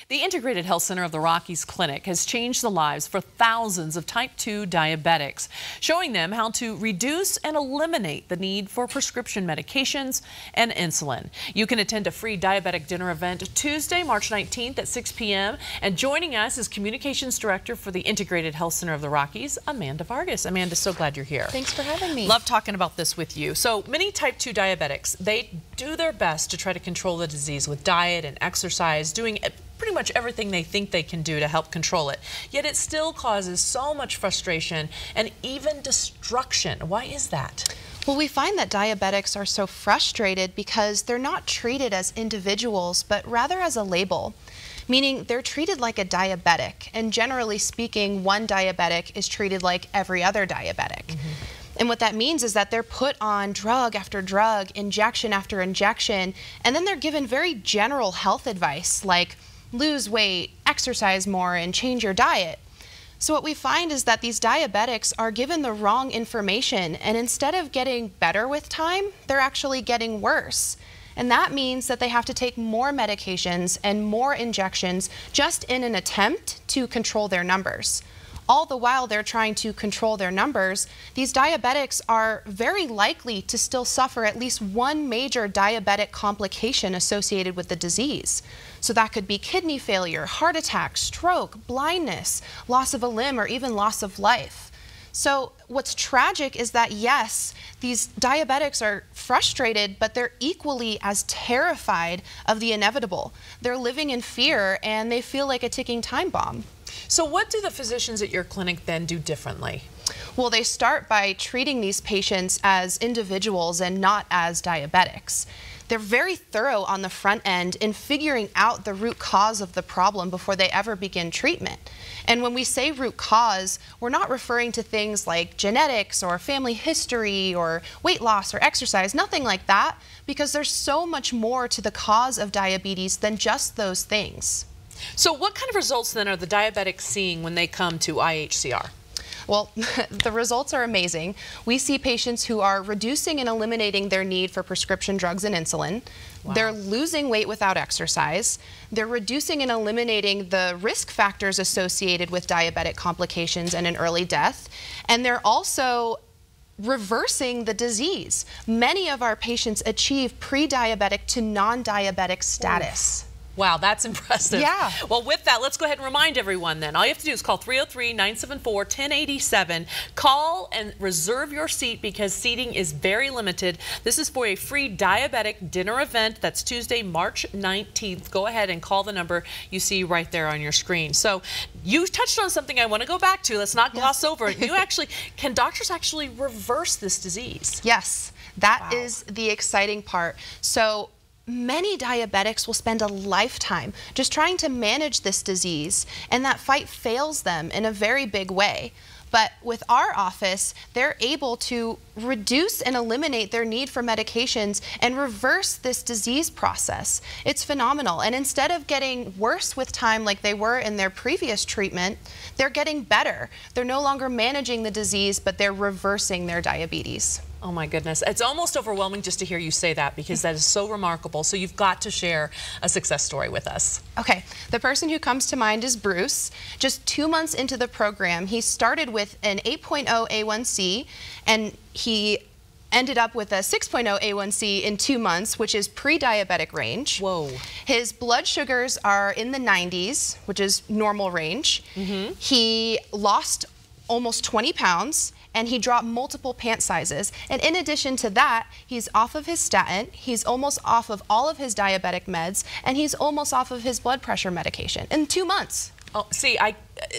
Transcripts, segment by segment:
The Integrated Health Center of the Rockies Clinic has changed the lives for thousands of type 2 diabetics, showing them how to reduce and eliminate the need for prescription medications and insulin. You can attend a free diabetic dinner event Tuesday, March 19th at 6 p.m. And joining us is Communications Director for the Integrated Health Center of the Rockies, Amanda Vargas. Amanda, so glad you're here. Thanks for having me. Love talking about this with you. So many type 2 diabetics, they do their best to try to control the disease with diet and exercise, doing pretty much everything they think they can do to help control it. Yet it still causes so much frustration and even destruction. Why is that? Well, we find that diabetics are so frustrated because they're not treated as individuals, but rather as a label, meaning they're treated like a diabetic. And generally speaking, one diabetic is treated like every other diabetic. And what that means is that they're put on drug after drug, injection after injection, and then they're given very general health advice like lose weight, exercise more, and change your diet. So what we find is that these diabetics are given the wrong information, and instead of getting better with time, they're actually getting worse. And that means that they have to take more medications and more injections just in an attempt to control their numbers. All the while they're trying to control their numbers, these diabetics are very likely to still suffer at least one major diabetic complication associated with the disease. So that could be kidney failure, heart attack, stroke, blindness, loss of a limb, or even loss of life. So what's tragic is that, yes, these diabetics are frustrated, but they're equally as terrified of the inevitable. They're living in fear, and they feel like a ticking time bomb. So what do the physicians at your clinic then do differently? Well, they start by treating these patients as individuals and not as diabetics. They're very thorough on the front end in figuring out the root cause of the problem before they ever begin treatment. And when we say root cause, we're not referring to things like genetics or family history or weight loss or exercise, nothing like that, because there's so much more to the cause of diabetes than just those things. So what kind of results then are the diabetics seeing when they come to IHCR? Well, the results are amazing. We see patients who are reducing and eliminating their need for prescription drugs and insulin. Wow. They're losing weight without exercise. They're reducing and eliminating the risk factors associated with diabetic complications and an early death. And they're also reversing the disease. Many of our patients achieve pre-diabetic to non-diabetic status. Wow, that's impressive. Yeah. Well, with that, let's go ahead and remind everyone then. All you have to do is call 303-974-1087. Call and reserve your seat because seating is very limited. This is for a free diabetic dinner event. That's Tuesday, March 19th. Go ahead and call the number you see right there on your screen. So you touched on something I want to go back to. Let's not gloss over it. You actually, can doctors actually reverse this disease? Yes, that is the exciting part. So many diabetics will spend a lifetime just trying to manage this disease, and that fight fails them in a very big way. But with our office, they're able to reduce and eliminate their need for medications and reverse this disease process. It's phenomenal. And instead of getting worse with time like they were in their previous treatment, they're getting better. They're no longer managing the disease, but they're reversing their diabetes. Oh my goodness. It's almost overwhelming just to hear you say that because that is so remarkable. So you've got to share a success story with us. Okay. The person who comes to mind is Bruce. Just 2 months into the program, he started with an 8.0 A1C and he ended up with a 6.0 A1C in 2 months, which is pre-diabetic range. Whoa. His blood sugars are in the 90s, which is normal range. He lost almost 20 pounds, and he dropped multiple pant sizes. And in addition to that, he's off of his statin, he's almost off of all of his diabetic meds, and he's almost off of his blood pressure medication in 2 months. Oh, see,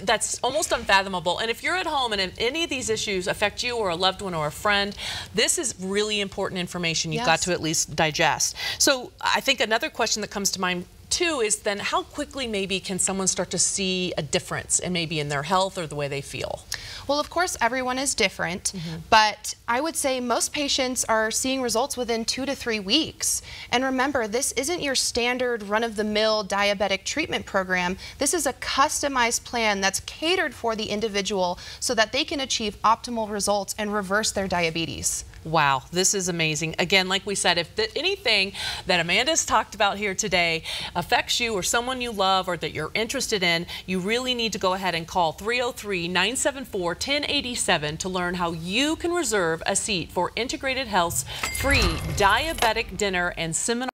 that's almost unfathomable. And if you're at home and if any of these issues affect you or a loved one or a friend, this is really important information you've got to at least digest. So I think another question that comes to mind too is then how quickly maybe can someone start to see a difference in maybe in their health or the way they feel? Well, of course, everyone is different, but I would say most patients are seeing results within 2 to 3 weeks. And remember, this isn't your standard run-of-the-mill diabetic treatment program. This is a customized plan that's catered for the individual so that they can achieve optimal results and reverse their diabetes. Wow, this is amazing. Again, like we said, if anything that Amanda's talked about here today affects you or someone you love or that you're interested in, you really need to go ahead and call 303-974-1087 to learn how you can reserve a seat for Integrated Health's free diabetic dinner and seminar.